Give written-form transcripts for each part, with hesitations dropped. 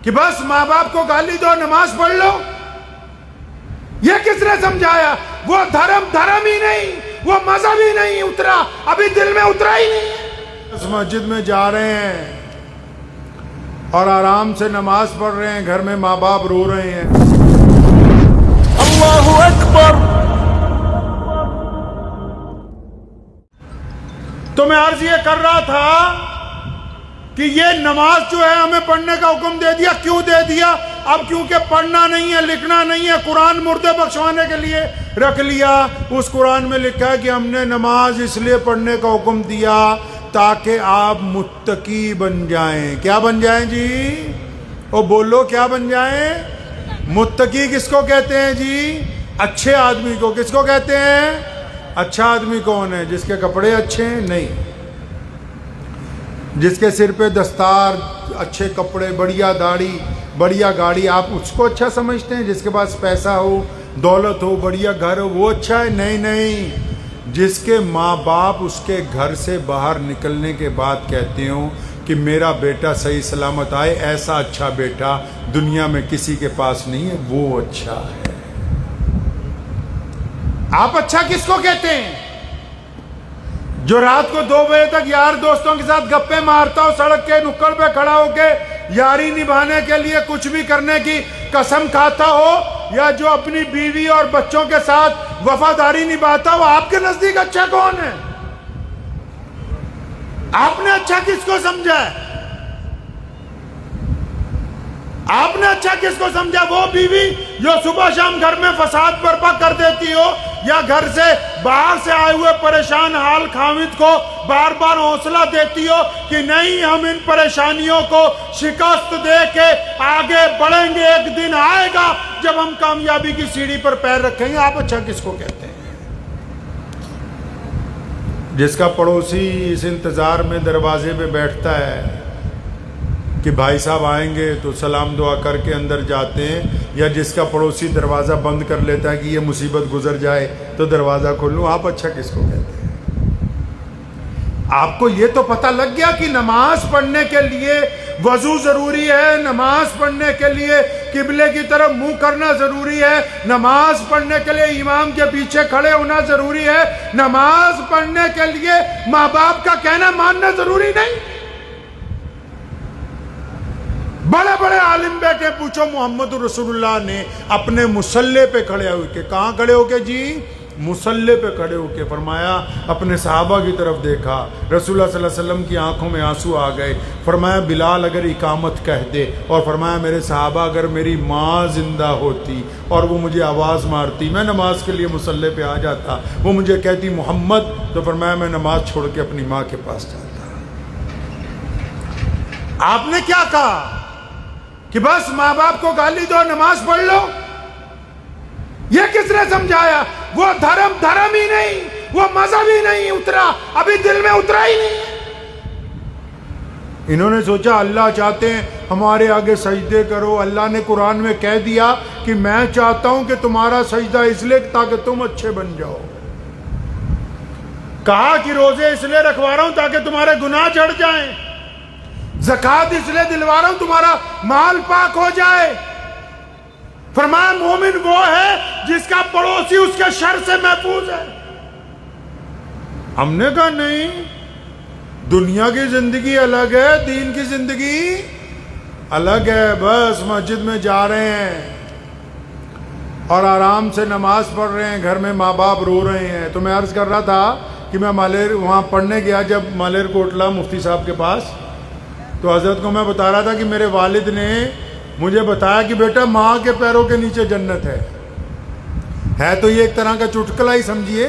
کہ بس ماں باپ کو گالی دو نماز پڑھ لو؟ یہ کس نے سمجھایا؟ وہ دھرم ہی نہیں، وہ مذہب ہی نہیں اترا، ابھی دل میں اترا ہی نہیں ہے۔ اس مسجد میں جا رہے ہیں اور آرام سے نماز پڑھ رہے ہیں، گھر میں ماں باپ رو رہے ہیں۔ اللہ اکبر۔ تو میں عرض یہ کر رہا تھا کہ یہ نماز جو ہے ہمیں پڑھنے کا حکم دے دیا، کیوں دے دیا؟ اب کیونکہ پڑھنا نہیں ہے، لکھنا نہیں ہے، قرآن مردے بخشوانے کے لیے رکھ لیا۔ اس قرآن میں لکھا ہے کہ ہم نے نماز اس لیے پڑھنے کا حکم دیا تاکہ آپ متقی بن جائیں۔ کیا بن جائیں جی؟ او بولو، کیا بن جائیں؟ متقی کس کو کہتے ہیں جی؟ اچھے آدمی کو۔ کس کو کہتے ہیں؟ اچھا آدمی کون ہے؟ جس کے کپڑے اچھے ہیں؟ نہیں، جس کے سر پہ دستار، اچھے کپڑے، بڑھیا داڑھی، بڑھیا گاڑی، آپ اس کو اچھا سمجھتے ہیں؟ جس کے پاس پیسہ ہو، دولت ہو، بڑھیا گھر ہو، وہ اچھا ہے؟ نہیں نہیں، جس کے ماں باپ اس کے گھر سے باہر نکلنے کے بعد کہتے ہوں کہ میرا بیٹا صحیح سلامت آئے، ایسا اچھا بیٹا دنیا میں کسی کے پاس نہیں ہے، وہ اچھا ہے۔ آپ اچھا کس کو کہتے ہیں؟ جو رات کو 2 بجے تک یار دوستوں کے ساتھ گپے مارتا ہو، سڑک کے نکڑ پہ کھڑا ہو کے یاری نبھانے کے لیے کچھ بھی کرنے کی قسم کھاتا ہو، یا جو اپنی بیوی اور بچوں کے ساتھ وفاداری نبھاتا ہو، آپ کے نزدیک اچھا کون ہے؟ آپ نے اچھا کس کو سمجھا ہے؟ آپ نے اچھا کس کو سمجھا؟ وہ بیوی جو صبح شام گھر میں فساد برپا کر دیتی ہو، یا گھر سے باہر سے آئے ہوئے پریشان حال خامد کو بار بار حوصلہ دیتی ہو کہ نہیں، ہم ان پریشانیوں کو شکست دے کے آگے بڑھیں گے، ایک دن آئے گا جب ہم کامیابی کی سیڑھی پر پیر رکھیں گے۔ آپ اچھا کس کو کہتے ہیں؟ جس کا پڑوسی اس انتظار میں دروازے پہ بیٹھتا ہے کہ بھائی صاحب آئیں گے تو سلام دعا کر کے اندر جاتے ہیں، یا جس کا پڑوسی دروازہ بند کر لیتا ہے کہ یہ مصیبت گزر جائے تو دروازہ کھولوں، آپ اچھا کس کو کہتے ہیں؟ آپ کو یہ تو پتہ لگ گیا کہ نماز پڑھنے کے لیے وضو ضروری ہے، نماز پڑھنے کے لیے قبلے کی طرف منہ کرنا ضروری ہے، نماز پڑھنے کے لیے امام کے پیچھے کھڑے ہونا ضروری ہے، نماز پڑھنے کے لیے ماں باپ کا کہنا ماننا ضروری نہیں۔ بڑے بڑے عالم بیٹھے، پوچھو محمد رسول اللہ نے اپنے مصلی پہ کھڑے ہو کے، کہاں کھڑے ہو کے جی؟ مصلی پہ کھڑے ہو کے فرمایا، اپنے صحابہ کی طرف دیکھا، رسول اللہ صلی اللہ علیہ وسلم کی آنکھوں میں آنسو آ گئے، فرمایا بلال اگر اقامت کہہ دے، اور فرمایا میرے صحابہ اگر میری ماں زندہ ہوتی اور وہ مجھے آواز مارتی، میں نماز کے لیے مصلی پہ آ جاتا، وہ مجھے کہتی محمد، تو فرمایا میں نماز چھوڑ کے اپنی ماں کے پاس جاتا۔ آپ نے کیا کہا کہ بس ماں باپ کو گالی دو نماز پڑھ لو؟ یہ کس نے سمجھایا؟ وہ دھرم ہی نہیں، وہ مذہب ہی نہیں اترا، ابھی دل میں اترا ہی نہیں ہے۔ انہوں نے سوچا اللہ چاہتے ہیں ہمارے آگے سجدے کرو، اللہ نے قرآن میں کہہ دیا کہ میں چاہتا ہوں کہ تمہارا سجدہ اس لیے تاکہ تم اچھے بن جاؤ، کہا کہ روزے اس لیے رکھوا رہا ہوں تاکہ تمہارے گناہ جھڑ جائیں، زکوٰۃ اس لیے دلوا رہا ہوں تمہارا مال پاک ہو جائے۔ فرمایا مومن وہ ہے جس کا پڑوسی اس کے شر سے محفوظ ہے۔ ہم نے کہا نہیں، دنیا کی زندگی الگ ہے، دین کی زندگی الگ ہے۔ بس مسجد میں جا رہے ہیں اور آرام سے نماز پڑھ رہے ہیں، گھر میں ماں باپ رو رہے ہیں۔ تو میں عرض کر رہا تھا کہ میں وہاں پڑھنے گیا جب مالیر کوٹلہ مفتی صاحب کے پاس، تو حضرت کو میں بتا رہا تھا کہ میرے والد نے مجھے بتایا کہ بیٹا ماں کے پیروں کے نیچے جنت ہے تو یہ ایک طرح کا چٹکلا ہی سمجھیے۔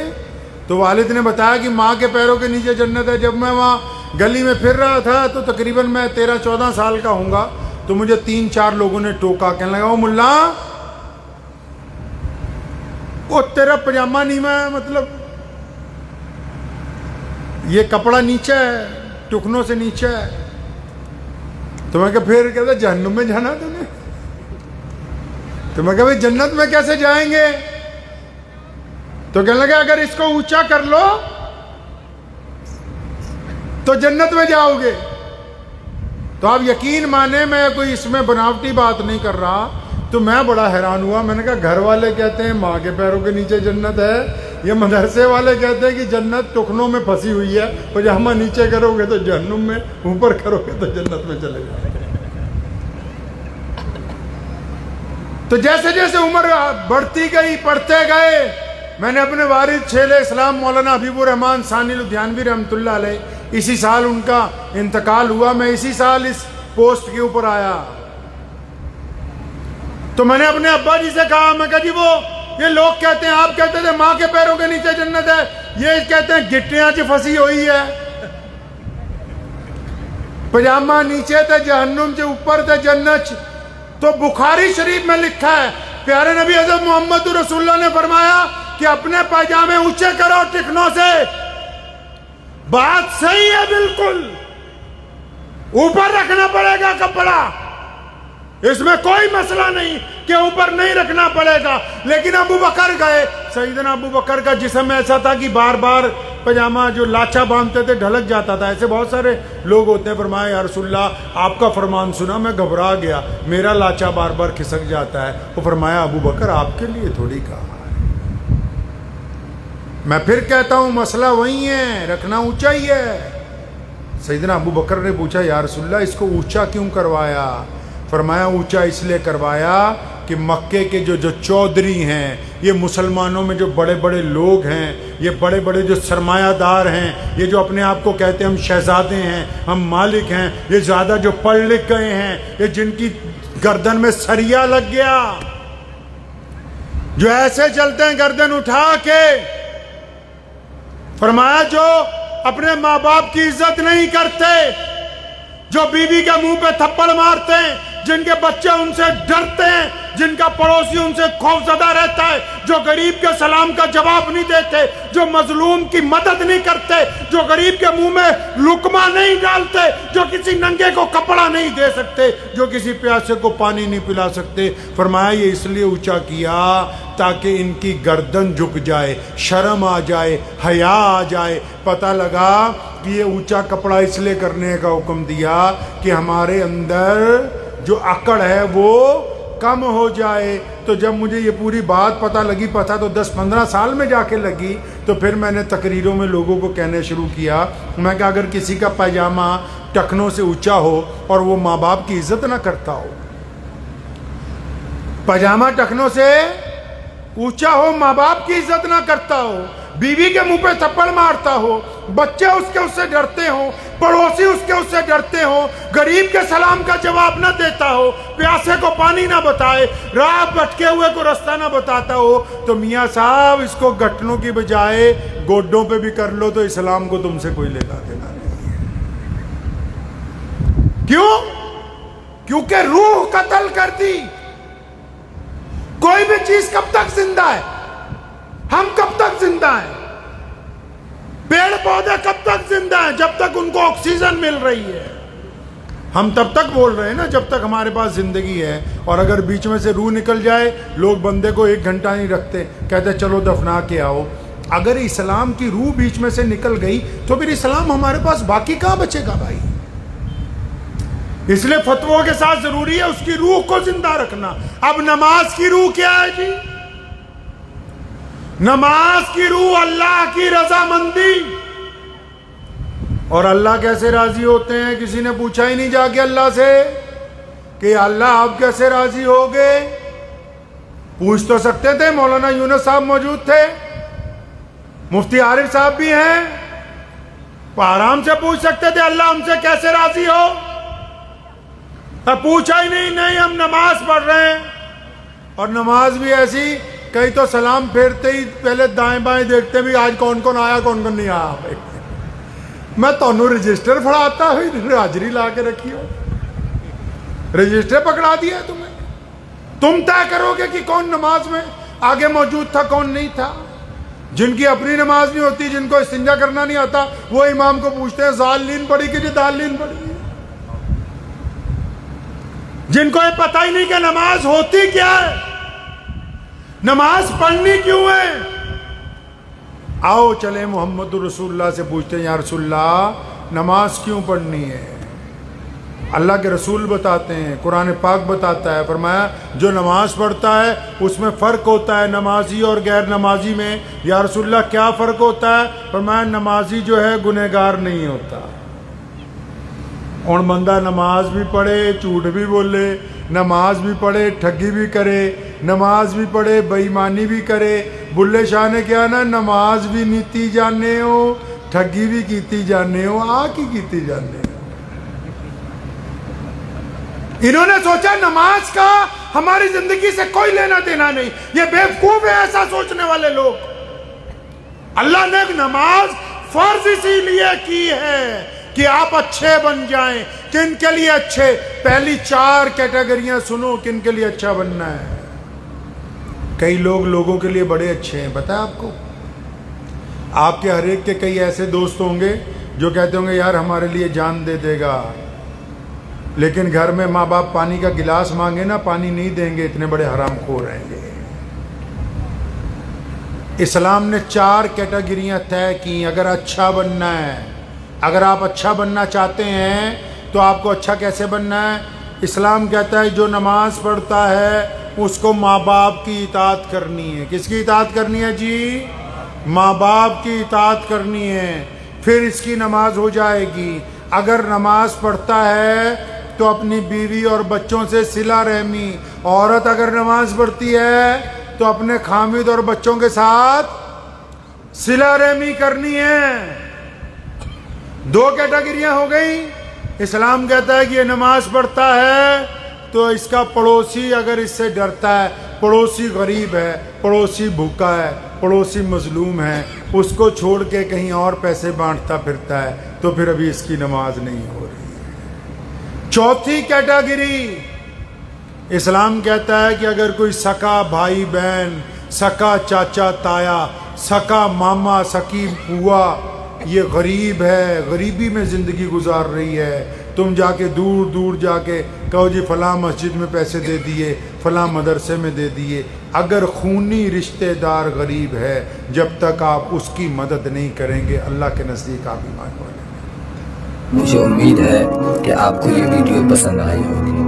تو والد نے بتایا کہ ماں کے پیروں کے نیچے جنت ہے۔ جب میں وہاں گلی میں پھر رہا تھا تو تقریباً میں 13-14 سال کا ہوں گا، تو مجھے 3-4 لوگوں نے ٹوکا، کہنے لگا وہ ملا وہ تیرا پجامہ نیما ہے، مطلب یہ کپڑا نیچے ہے، ٹکنوں سے نیچے ہے۔ تو میں کہا پھر کہتا جہنم میں جانا تمہیں؟ تو میں کہا بھائی جنت میں کیسے جائیں گے؟ تو کہنے لگا اگر اس کو اونچا کر لو تو جنت میں جاؤ گے۔ تو آپ یقین مانے میں کوئی اس میں بناوٹی بات نہیں کر رہا. تو میں بڑا حیران ہوا. میں نے کہا گھر والے کہتے ہیں ماں کے پیروں کے نیچے جنت ہے, یہ مدرسے والے کہتے ہیں کہ جنت ٹخنوں میں پھنسی ہوئی ہے, پجامہ نیچے کرو گے تو جہنم میں, اوپر کرو گے تو جنت میں چلے جائے. تو جیسے جیسے عمر بڑھتی گئی, پڑھتے گئے, میں نے اپنے والد شیخ اسلام مولانا حبیب الرحمان ثانی لدھیانوی رحمۃ اللہ علیہ, اسی سال ان کا انتقال ہوا, میں اسی سال اس پوسٹ کے اوپر آیا. تو میں نے اپنے ابا جی سے کہا, میں کہا جی وہ یہ لوگ کہتے ہیں, آپ کہتے تھے ماں کے پیروں کے نیچے جنت ہے, یہ کہتے ہیں گٹیاں چ پھنسی ہوئی ہے, پجامہ نیچے تے جہنم سے اوپر تے جنت. تو بخاری شریف میں لکھا ہے, پیارے نبی حضرت محمد رسول اللہ نے فرمایا کہ اپنے پاجامے اونچے کرو ٹکنوں سے. بات صحیح ہے بالکل, اوپر رکھنا پڑے گا کپڑا, اس میں کوئی مسئلہ نہیں کہ اوپر نہیں رکھنا پڑے گا. لیکن ابو بکر گئے, سیدنا ابو بکر کا جسم ایسا تھا کہ بار بار پجامہ جو لاچا باندھتے تھے ڈھلک جاتا تھا. ایسے بہت سارے لوگ ہوتے ہیں. فرمایا یا رسول اللہ آپ کا فرمان سنا میں گھبرا گیا, میرا لاچا بار بار کھسک جاتا ہے. وہ فرمایا ابو بکر آپ کے لیے تھوڑی کہا ہے. میں پھر کہتا ہوں مسئلہ وہی ہے, رکھنا اونچا ہی ہے. سیدنا ابو بکر نے پوچھا یا رسول اللہ اس کو اونچا کیوں کروایا؟ فرمایا اونچا اس لیے کروایا کہ مکے کے جو چودھری ہیں, یہ مسلمانوں میں جو بڑے بڑے لوگ ہیں, یہ بڑے بڑے جو سرمایہ دار ہیں, یہ جو اپنے آپ کو کہتے ہیں ہم شہزادے ہیں, ہم مالک ہیں, یہ زیادہ جو پڑھ لکھ گئے ہیں, یہ جن کی گردن میں سریا لگ گیا, جو ایسے چلتے ہیں گردن اٹھا کے. فرمایا جو اپنے ماں باپ کی عزت نہیں کرتے, جو بیوی کے منہ پہ تھپڑ مارتے ہیں, جن کے بچے ان سے ڈرتے ہیں, جن کا پڑوسی ان سے خوفزدہ رہتا ہے, جو غریب کے سلام کا جواب نہیں دیتے, جو مظلوم کی مدد نہیں کرتے, جو غریب کے منہ میں لقمہ نہیں ڈالتے, جو کسی ننگے کو کپڑا نہیں دے سکتے, جو کسی پیاسے کو پانی نہیں پلا سکتے. فرمایا یہ اس لیے اونچا کیا تاکہ ان کی گردن جھک جائے, شرم آ جائے, حیا آ جائے. پتہ لگا کہ یہ اونچا کپڑا اس لیے کرنے کا حکم دیا کہ ہمارے اندر جو اکڑ ہے وہ کم ہو جائے. تو جب مجھے یہ پوری بات پتہ لگی, پتہ تو 10-15 سال میں جا کے لگی, تو پھر میں نے تقریروں میں لوگوں کو کہنے شروع کیا, میں کہ اگر کسی کا پاجامہ ٹخنوں سے اونچا ہو اور وہ ماں باپ کی عزت نہ کرتا ہو, پاجامہ ٹخنوں سے اونچا ہو, ماں باپ کی عزت نہ کرتا ہو, بیوی کے منہ پہ تھپڑ مارتا ہو, بچے اس سے ڈرتے ہوں, پڑوسی اس سے ڈرتے ہوں, غریب کے سلام کا جواب نہ دیتا ہو, پیاسے کو پانی نہ بتائے, راہ بھٹکے ہوئے کو رستہ نہ بتاتا ہو, تو میاں صاحب اس کو گھٹنوں کی بجائے گوڈوں پہ بھی کر لو تو اسلام کو تم سے کوئی لینا دینا نہیں ہے. کیوں؟ کیونکہ روح قتل کر دی. کوئی بھی چیز کب تک زندہ ہے؟ ہم کب تک زندہ ہیں؟ پیڑ پودے کب تک زندہ ہیں؟ جب تک ان کو آکسیجن مل رہی ہے. ہم تب تک بول رہے ہیں نا جب تک ہمارے پاس زندگی ہے. اور اگر بیچ میں سے روح نکل جائے, لوگ بندے کو 1 گھنٹہ نہیں رکھتے, کہتے چلو دفنا کے آؤ. اگر اسلام کی روح بیچ میں سے نکل گئی تو پھر اسلام ہمارے پاس باقی کہاں بچے گا بھائی؟ اس لیے فتووں کے ساتھ ضروری ہے اس کی روح کو زندہ رکھنا. اب نماز کی روح کیا ہے جی؟ نماز کی روح اللہ کی رضامندی. اور اللہ کیسے راضی ہوتے ہیں؟ کسی نے پوچھا ہی نہیں جا کے اللہ سے کہ اللہ آپ کیسے راضی ہوگے. پوچھ تو سکتے تھے, مولانا یونس صاحب موجود تھے, مفتی عارف صاحب بھی ہیں, آرام سے پوچھ سکتے تھے اللہ ہم سے کیسے راضی ہو. پوچھا ہی نہیں, ہم نماز پڑھ رہے ہیں. اور نماز بھی ایسی, کئی تو سلام پھیرتے ہی پہلے دائیں بائیں دیکھتے بھی آج کون کون آیا کون کون نہیں آیا. میں تونوں رجسٹر پڑھاتا ہوئی حاضری لا کے رکھی ہو, رجسٹر پکڑا دیا تمہیں. تم طے کرو گے کہ کون نماز میں آگے موجود تھا کون نہیں تھا. جن کی اپنی نماز نہیں ہوتی, جن کو استنجا کرنا نہیں آتا, وہ امام کو پوچھتے ہیں ضالین پڑھی کہ جی دالین پڑھی. جن کو یہ پتہ ہی نہیں کہ نماز ہوتی کیا ہے, نماز پڑھنی کیوں ہے. آؤ چلے محمد رسول اللہ سے پوچھتے ہیں یا رسول اللہ نماز کیوں پڑھنی ہے. اللہ کے رسول بتاتے ہیں، قرآن پاک بتاتا ہے، فرمایا جو نماز پڑھتا ہے اس میں فرق ہوتا ہے نمازی اور غیر نمازی میں۔ یا رسول اللہ کیا فرق ہوتا ہے؟ فرمایا نمازی جو ہے گنہگار نہیں ہوتا۔ اور بندہ نماز بھی پڑھے جھوٹ بھی بولے، نماز بھی پڑھے ٹھگی بھی کرے، نماز بھی پڑھے بے ایمانی بھی کرے، بلے شاہ نے کیا نا، نماز بھی نیتی جانے ہو ٹھگی بھی کیتی جانے ہو، کی کیتی جانے ہو۔ انہوں نے سوچا نماز کا ہماری زندگی سے کوئی لینا دینا نہیں، یہ بیوقوف ہے ایسا سوچنے والے لوگ۔ اللہ نے نماز فرض اسی لیے کی ہے کہ آپ اچھے بن جائیں۔ کن کے لیے اچھے؟ پہلی 4 کیٹیگریاں سنو کن کے لیے اچھا بننا ہے۔ کئی لوگوں کے لیے بڑے اچھے ہیں، پتہ ہے آپ کو؟ آپ کے ہر ایک کے کئی ایسے دوست ہوں گے جو کہتے ہوں گے یار ہمارے لیے جان دے دے گا، لیکن گھر میں ماں باپ پانی کا گلاس مانگے نا پانی نہیں دیں گے، اتنے بڑے حرام خور ہیں گے۔ اسلام نے 4 کیٹیگریاں طے کی اگر اچھا بننا ہے۔ اگر آپ اچھا بننا چاہتے ہیں تو آپ کو اچھا کیسے بننا ہے؟ اسلام کہتا ہے جو نماز پڑھتا ہے اس کو ماں باپ کی اطاعت کرنی ہے۔ کس کی اطاعت کرنی ہے جی؟ ماں باپ کی اطاعت کرنی ہے، پھر اس کی نماز ہو جائے گی۔ اگر نماز پڑھتا ہے تو اپنی بیوی اور بچوں سے صلہ رحمی، عورت اگر نماز پڑھتی ہے تو اپنے خامد اور بچوں کے ساتھ صلہ رحمی کرنی ہے۔ 2 کیٹیگریاں ہو گئی۔ اسلام کہتا ہے کہ یہ نماز پڑھتا ہے تو اس کا پڑوسی اگر اس سے ڈرتا ہے، پڑوسی غریب ہے، پڑوسی بھوکا ہے، پڑوسی مظلوم ہے، اس کو چھوڑ کے کہیں اور پیسے بانٹتا پھرتا ہے تو پھر ابھی اس کی نماز نہیں ہو رہی ہے۔ 4تھی کیٹیگری، اسلام کہتا ہے کہ اگر کوئی سکا بھائی بہن، سکا چاچا تایا، سکا ماما، سکی بوا یہ غریب ہے، غریبی میں زندگی گزار رہی ہے، تم جا کے دور دور جا کے کہو جی فلاں مسجد میں پیسے دے دیے، فلاں مدرسے میں دے دیے۔ اگر خونی رشتہ دار غریب ہے، جب تک آپ اس کی مدد نہیں کریں گے اللہ کے نزدیک آپ ایمان والے ہیں۔ مجھے امید ہے کہ آپ کو یہ ویڈیو پسند آئی ہوگی۔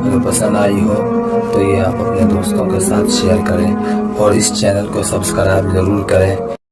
اگر پسند آئی ہو تو یہ آپ اپنے دوستوں کے ساتھ شیئر کریں اور اس چینل کو سبسکرائب ضرور کریں۔